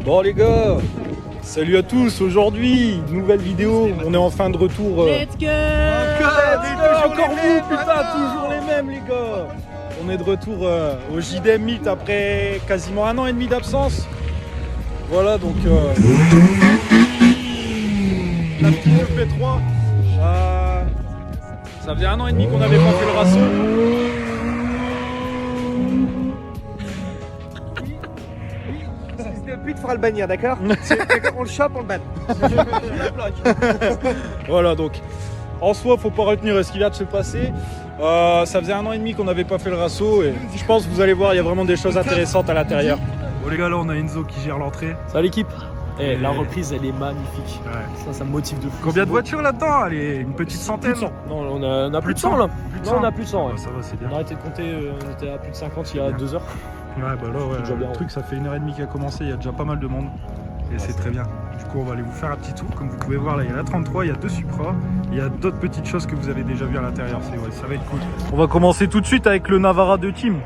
Bon les gars, salut à tous, aujourd'hui, nouvelle vidéo, on est enfin de retour. Let's go. Encore vous, putain, toujours les mêmes les gars. On est de retour au JDM Meet après quasiment 1 an et demi d'absence. Voilà donc la petite P3. Ça faisait 1 an et demi qu'on n'avait pas fait le rasso. Plus tu feras le bannir, d'accord? On le chope, on le banne. Voilà donc en soi faut pas retenir ce qui vient de se passer. Ça faisait 1 an et demi qu'on n'avait pas fait le rasso et je pense que vous allez voir il y a vraiment des choses intéressantes à l'intérieur. Bon les gars, là on a Enzo qui gère l'entrée. Salut l'équipe. La reprise elle est magnifique. Ouais. Ça me motive de fou. Combien de voitures là-dedans? Allez, une petite centaine. Plus de 100. Non, on a plus de 100 là. Plus de Non, 100. on a plus de 100. Ouais. Ça va, c'est bien. On a arrêté de compter, on était à plus de 50 il y a 2 heures. Ouais, bah là, ouais, déjà bien, le truc, ça fait 1h30 qu'il a commencé, il y a déjà pas mal de monde. Et c'est très bien. Du coup, on va aller vous faire un petit tour. Comme vous pouvez voir, là, il y a la 33, il y a 2 Supra. Il y a d'autres petites choses que vous avez déjà vues à l'intérieur. Ouais, ça va être cool. On va commencer tout de suite avec le Navara de Team.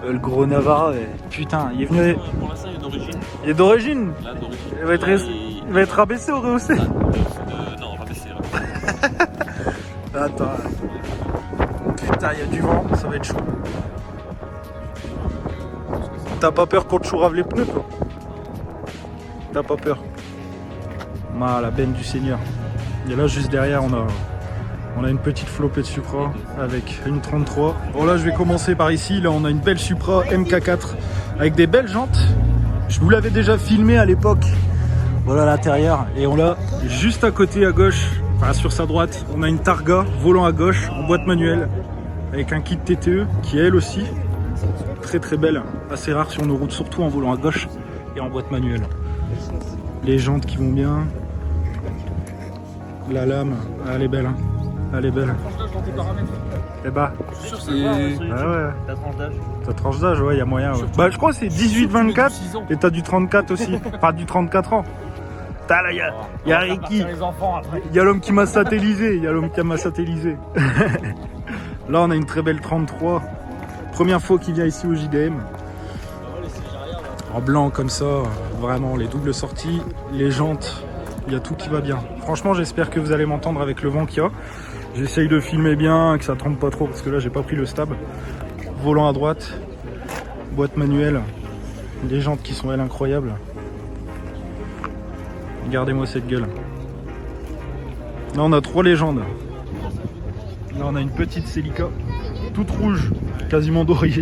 Le gros Navara, putain, il est venu. Pour l'instant, il est d'origine. Il est d'origine. Là, d'origine. Il va être rabaissé ou rehaussé? Non, rabaissé. Attends. Putain, il y a du vent, ça va être chaud. T'as pas peur qu'on te chourave les pneus, toi? T'as pas peur? La benne du Seigneur. Et là, juste derrière, on a une petite flopée de Supra avec une 33. Bon, là, je vais commencer par ici. Là, on a une belle Supra MK4 avec des belles jantes. Je vous l'avais déjà filmé à l'époque. Voilà l'intérieur. Et on l'a juste à côté, à gauche, enfin sur sa droite, on a une Targa, volant à gauche, en boîte manuelle, avec un kit TTE qui est elle aussi très très belle, assez rare sur nos routes, surtout en volant à gauche et en boîte manuelle. Les jantes qui vont bien, la lame, elle est belle, hein. Elle est belle. Et bah, Ouais. ta tranche d'âge, ouais, il y a moyen. Ouais. Bah, je crois que c'est 18-24 et t'as du 34 aussi, enfin du 34 ans. Là, il y a Ricky, il y a l'homme qui m'a satellisé, Là, on a une très belle 33. Première fois qu'il vient ici au JDM. En blanc comme ça, vraiment les doubles sorties, les jantes, il y a tout qui va bien. Franchement, j'espère que vous allez m'entendre avec le vent qu'il y a. J'essaye de filmer bien, que ça trompe pas trop parce que là j'ai pas pris le stab. Volant à droite, boîte manuelle, les jantes qui sont elles incroyables. Regardez-moi cette gueule. Là on a 3 légendes. Là on a une petite Celica, toute rouge, quasiment dorée.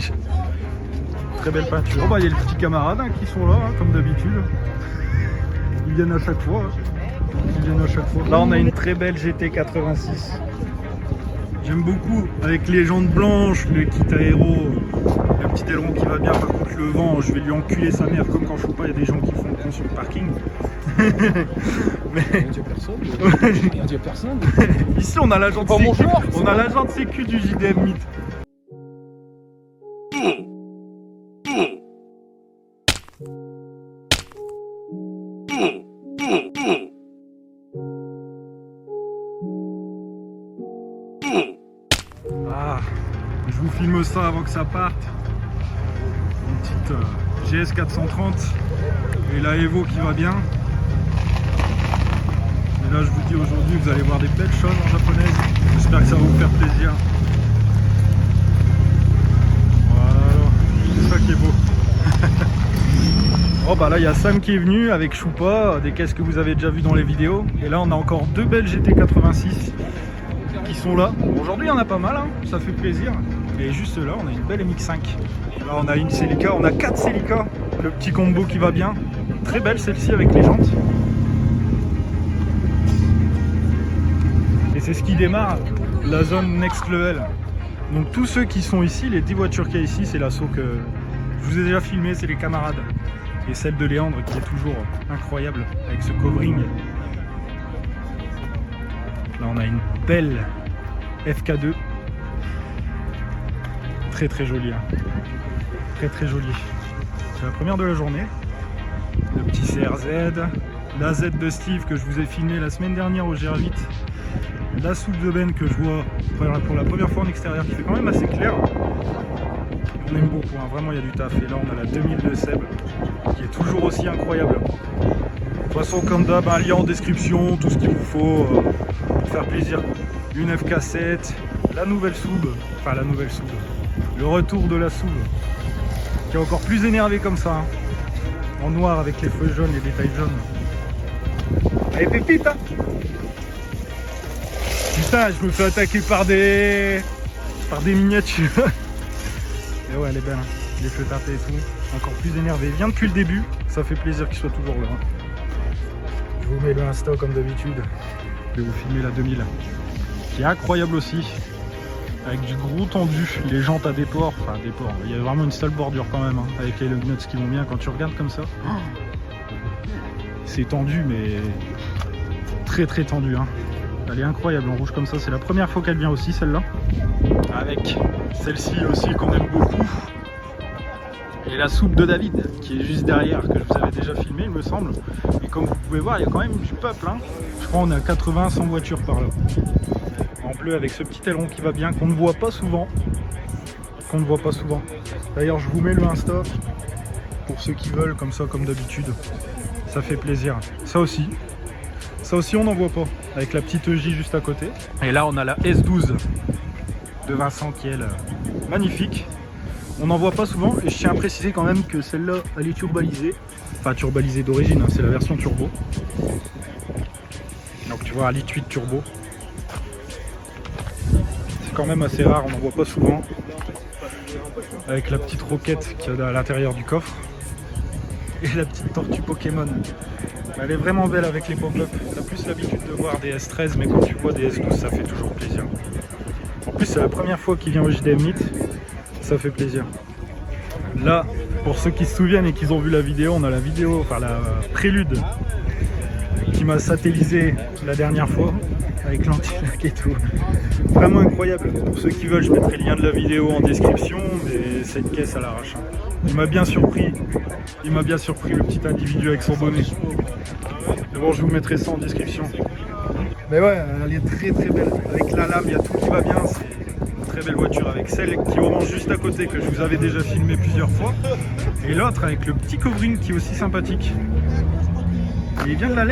Très belle peinture. Oh bah il y a les petits camarades qui sont là, comme d'habitude. Ils viennent à chaque fois. Là on a une très belle GT86. J'aime beaucoup, avec les jantes blanches, le kit aéro, le petit aileron qui va bien. Par contre le vent, je vais lui enculer sa mère comme quand je joue pas, il y a des gens qui font le con sur le parking. Mais... Il y a personne. Ici on a la jante sécu, on a la jante sécu du JDM Meet. Je vous filme ça avant que ça parte. Une petite GS 430 et la Evo qui va bien. Et là je vous dis aujourd'hui vous allez voir des belles choses en japonaise. J'espère que ça va vous faire plaisir. Voilà, c'est ça qui est beau. Oh bah là il y a Sam qui est venu avec Choupa, des caisses que vous avez déjà vues dans les vidéos. Et là on a encore 2 belles GT86 qui sont là. Aujourd'hui il y en a pas mal, hein, ça fait plaisir. Et juste là on a une belle MX5. Là on a une Celica, on a 4 Celica, le petit combo qui va bien. Très belle celle-ci avec les jantes. Et c'est ce qui démarre la zone next level. Donc tous ceux qui sont ici, les 10 voitures qu'il y a ici, c'est l'assaut que je vous ai déjà filmé, c'est les camarades. Et celle de Léandre qui est toujours incroyable avec ce covering. Là on a une belle FK2. Très très jolie. Hein. Très très jolie. C'est la première de la journée. Le petit CRZ. La Z de Steve que je vous ai filmé la semaine dernière au GR8. La soupe de Ben que je vois pour la première fois en extérieur qui fait quand même assez clair. On aime beaucoup, hein. Vraiment il y a du taf. Et là on a la 2000 de Seb qui est toujours aussi incroyable. De toute façon comme d'hab, un lien en description, tout ce qu'il vous faut pour faire plaisir. Une FK7, la nouvelle soube, enfin la nouvelle soube, le retour de la soube qui est encore plus énervé comme ça, hein. En noir avec les feux jaunes, les détails jaunes. Allez pépite, hein. Putain, je me fais attaquer par des miniatures. Et ouais, elle est belle, hein. Les feux tapés et tout. Encore plus énervé. Il vient depuis le début. Ça fait plaisir qu'il soit toujours là, hein. Je vous mets le Insta comme d'habitude. Je vais vous filmer la 2000. Qui est incroyable aussi. Avec du gros tendu. Les jantes à déport. Enfin, déport. Il y a vraiment une sale bordure quand même, hein. Avec les lug nuts qui vont bien quand tu regardes comme ça. C'est tendu, mais très très tendu, hein. Elle est incroyable en rouge comme ça, c'est la première fois qu'elle vient aussi celle-là. Avec celle-ci aussi qu'on aime beaucoup. Et la soupe de David qui est juste derrière, que je vous avais déjà filmé il me semble. Et comme vous pouvez voir, il y a quand même du peuple, hein. Je crois qu'on est à 80-100 voitures par là. En bleu avec ce petit aileron qui va bien, qu'on ne voit pas souvent. D'ailleurs je vous mets le Insta pour ceux qui veulent, comme ça, comme d'habitude. Ça fait plaisir. Ça aussi on n'en voit pas, avec la petite EJ juste à côté. Et là on a la S12 de Vincent qui est elle, magnifique. On n'en voit pas souvent et je tiens à préciser quand même que celle-là elle est turbalisée. Enfin turbalisée d'origine, hein, c'est la version turbo. Donc tu vois un litre 8 turbo. C'est quand même assez rare, on n'en voit pas souvent. Avec la petite roquette qu'il y a à l'intérieur du coffre. Et la petite tortue Pokémon. Elle est vraiment belle avec les pop-up. On a plus l'habitude de voir des S13, mais quand tu vois des S12, ça fait toujours plaisir. En plus, c'est la première fois qu'il vient au JDM Meet. Ça fait plaisir. Là, pour ceux qui se souviennent et qui ont vu la vidéo, on a la vidéo, enfin la prélude qui m'a satellisé la dernière fois avec l'anti-lac et tout. Vraiment incroyable. Pour ceux qui veulent, je mettrai le lien de la vidéo en description, mais c'est une caisse à l'arrache. Il m'a bien surpris. Il m'a bien surpris, le petit individu avec son bonnet. D'abord, je vous mettrai ça en description. Mais ouais, elle est très très belle. Avec la lame, il y a tout qui va bien. C'est une très belle voiture avec celle qui orange juste à côté, que je vous avais déjà filmé plusieurs fois. Et l'autre avec le petit covering qui est aussi sympathique. Et il vient de la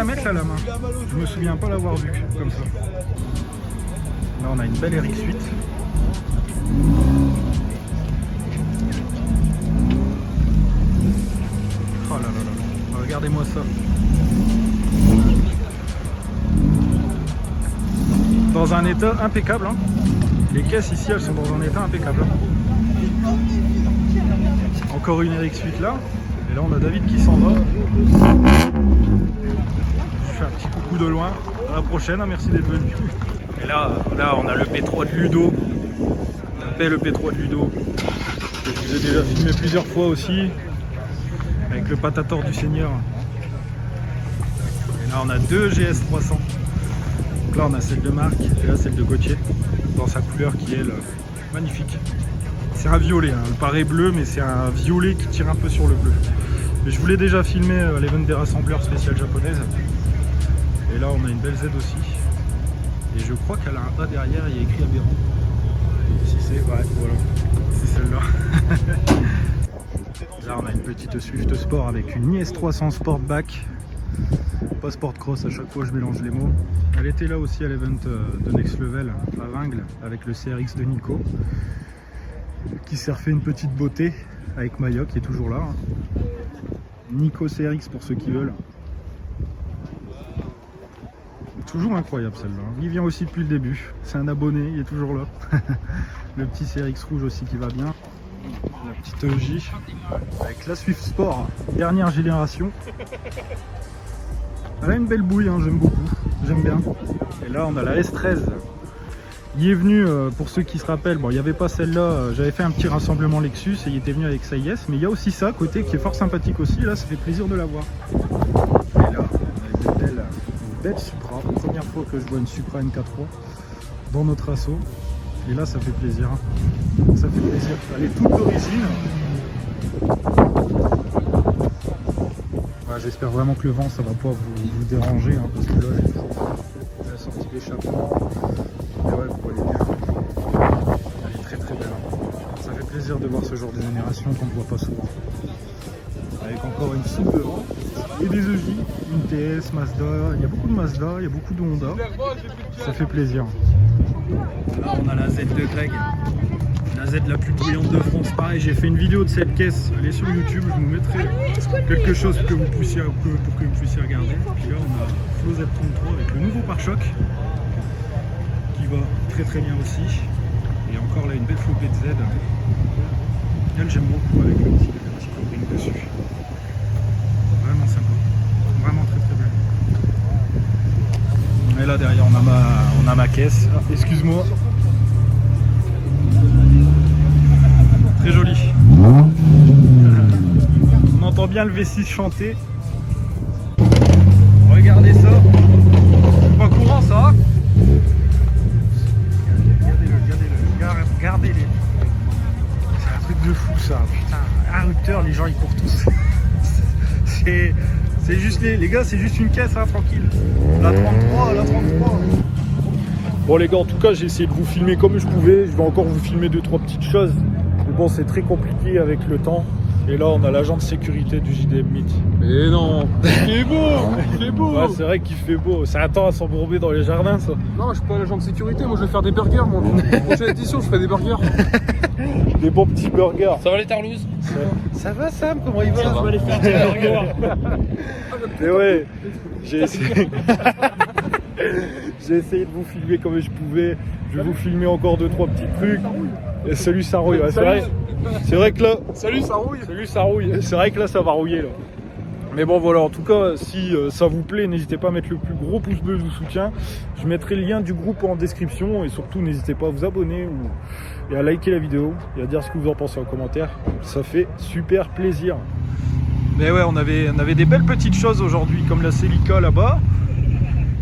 mettre la lame, hein. Je me souviens pas l'avoir vu comme ça. Là, on a une belle RX8. Oh là là là, regardez-moi ça. Dans un état impeccable, hein. Les caisses ici elles sont dans un état impeccable, hein. Encore une RX8 là. Et là on a David qui s'en va. Je fais un petit coucou de loin. À la prochaine, hein, merci d'être venu. Et là on a le P3 de Ludo. On appelle le P3 de Ludo. Que je vous ai déjà filmé plusieurs fois aussi. Avec le Patator du Seigneur. Et là on a deux GS300. Donc là on a celle de Marc et là celle de Gauthier. Dans sa couleur qui est elle, magnifique. C'est un violet, hein. Elle paraît bleu mais c'est un violet qui tire un peu sur le bleu. Mais je voulais déjà filmer l'event des rassembleurs spécial japonaise. Et là on a une belle Z aussi. Et je crois qu'elle a un A derrière, il y a écrit Aberrant. Si c'est, ouais, voilà. C'est celle-là. Là on a une petite Swift Sport avec une IS300 Sportback. Pas Sport Cross, à chaque fois je mélange les mots. Elle était là aussi à l'event de Next Level à Vingles avec le CRX de Nico. Qui s'est refait une petite beauté avec Maya qui est toujours là. Nico CRX pour ceux qui veulent. Toujours incroyable celle-là. Il vient aussi depuis le début. C'est un abonné, il est toujours là. Le petit CRX rouge aussi qui va bien. La petite EJ avec la Swift Sport, dernière génération. Elle a une belle bouille, hein, j'aime beaucoup, j'aime bien. Et là on a la S13. Il est venu, pour ceux qui se rappellent, bon il n'y avait pas celle-là, j'avais fait un petit rassemblement Lexus et il était venu avec sa IS, mais il y a aussi ça à côté qui est fort sympathique aussi, là ça fait plaisir de la voir. Et là on a une belle Supra, première fois que je vois une Supra MK3 dans notre assaut. Et là ça fait plaisir, hein. Ça fait plaisir. Elle est toute d'origine. Ouais, j'espère vraiment que le vent ça va pas vous déranger, hein, parce que là j'ai toujours la sortie d'échappement. Et ouais, vous voyez bien. Elle est très très belle, hein. Ça fait plaisir. plaisir de voir ce genre de génération qu'on ne voit pas souvent. Avec encore une soupe devant et des EJ, une TS, Mazda, il y a beaucoup de Mazda, il y a beaucoup de Honda. Ça fait plaisir. Là on a la Z de Greg, la Z la plus brillante de France. Pareil, j'ai fait une vidéo de cette caisse, elle est sur YouTube, je vous mettrai quelque chose pour que vous puissiez regarder. Puis là on a Flo Z33 avec le nouveau pare-choc qui va très très bien aussi. Et encore là une belle flopée de Z. Elle j'aime beaucoup avec le petit covering dessus. Vraiment sympa. Vraiment très très belle. Et là derrière on a ma caisse. Ah, excuse-moi. Très joli. On entend bien le V6 chanter. Regardez ça. C'est pas courant ça. Regardez-les. C'est un truc de fou ça. Putain, un rupteur, les gens ils courent tous. C'est juste les gars, c'est juste une caisse, hein, tranquille. La 33. Bon les gars, en tout cas j'ai essayé de vous filmer comme je pouvais. Je vais encore vous filmer 2-3 petites choses. Mais bon, c'est très compliqué avec le temps. Et là on a l'agent de sécurité du JDM Meet. Mais non, il fait beau, il fait beau. Ouais, c'est vrai qu'il fait beau. C'est un temps à s'embourber dans les jardins ça. Non, je suis pas l'agent de sécurité, moi je vais faire des burgers. Moi. Prochaine édition, je ferai des burgers. Des bons petits burgers. Ça va les tarlouses? Ça va Sam, comment il va? Ça va aller faire des burgers. Mais ouais, j'ai essayé. J'ai essayé de vous filmer comme je pouvais. Je vais vous filmer encore 2-3 petits trucs. Et salut ça rouille. Ouais, c'est vrai que là. Salut, ça rouille. Salut ça rouille. C'est vrai que là ça va rouiller là. Mais bon voilà, en tout cas si ça vous plaît, n'hésitez pas à mettre le plus gros pouce bleu de soutien. Je mettrai le lien du groupe en description et surtout n'hésitez pas à vous abonner et à liker la vidéo et à dire ce que vous en pensez en commentaire. Ça fait super plaisir. Mais ouais, on avait des belles petites choses aujourd'hui comme la Celica là-bas.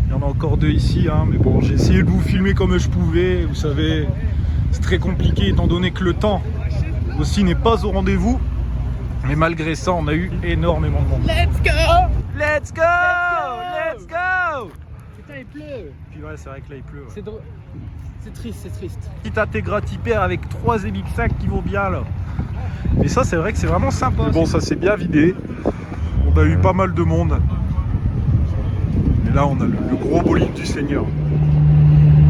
Il y en a encore 2 ici, hein, mais bon, j'ai essayé de vous filmer comme je pouvais. Vous savez, c'est très compliqué étant donné que le temps aussi n'est pas au rendez-vous. Mais malgré ça, on a eu énormément de monde. Let's go. Let's go. Let's go. Putain, il pleut. Puis ouais, c'est vrai que là il pleut. Ouais. C'est triste, c'est triste. Petit Integra Hyper avec 3 MX5 qui vont bien là. Mais ça, c'est vrai que c'est vraiment sympa. Bon, ça s'est bien vidé. On a eu pas mal de monde. Et là, on a le gros bolide du Seigneur.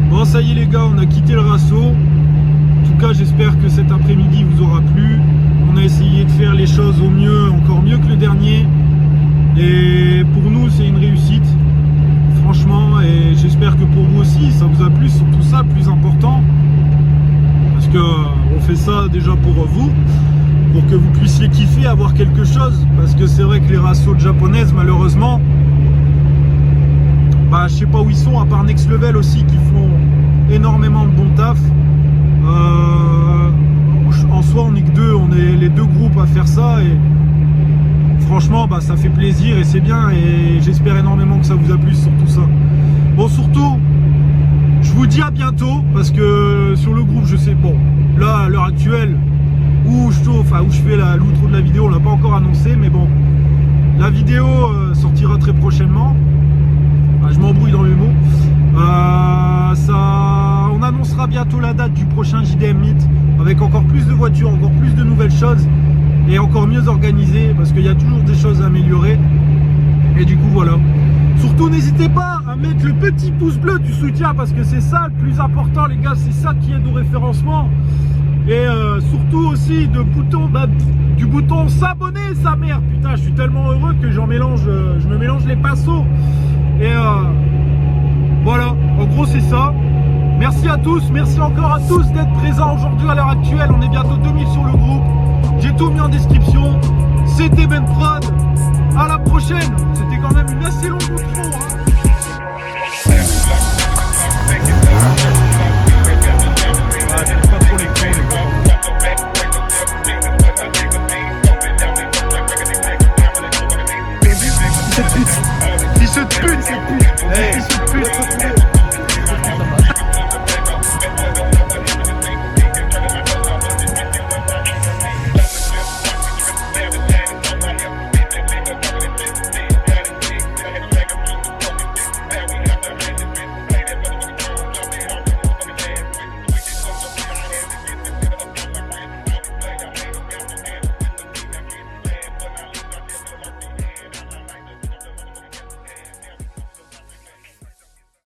Bon, ça y est les gars, on a quitté le Rasso. En tout cas, j'espère que cet après-midi vous aura plu. On a essayé de faire les choses au mieux, encore mieux que le dernier. Et pour nous, c'est une réussite. Franchement, et j'espère que pour vous aussi, ça vous a plu. Surtout ça, le plus important. Parce que on fait ça déjà pour vous. Pour que vous puissiez kiffer, avoir quelque chose. Parce que c'est vrai que les rassos japonaises, malheureusement, bah, je sais pas où ils sont, à part Next Level aussi, qui font énormément de bon taf. En soi, on n'est que 2, on est les 2 groupes à faire ça. Et franchement, bah, ça fait plaisir et c'est bien. Et j'espère énormément que ça vous a plu sur tout ça. Bon, surtout, je vous dis à bientôt. Parce que sur le groupe, je sais, bon, là, à l'heure actuelle, où je fais l'outro de la vidéo, on l'a pas encore annoncé, mais bon, la vidéo sortira très prochainement. Je m'embrouille dans les mots. On annoncera bientôt la date du prochain JDM Meet avec encore plus de voitures, encore plus de nouvelles choses et encore mieux organisé parce qu'il y a toujours des choses à améliorer. Et du coup voilà. Surtout n'hésitez pas à mettre le petit pouce bleu du soutien parce que c'est ça le plus important les gars, c'est ça qui aide au référencement. Et surtout aussi du bouton s'abonner, sa mère. Putain, je suis tellement heureux que je me mélange les pinceaux. Et voilà, en gros c'est ça. Merci à tous, merci encore à tous d'être présents aujourd'hui à l'heure actuelle. On est bientôt 2000 sur le groupe. J'ai tout mis en description. C'était Ben Prod. À la prochaine. C'était quand même une assez longue outro. Cette pute, cette pute. Hey.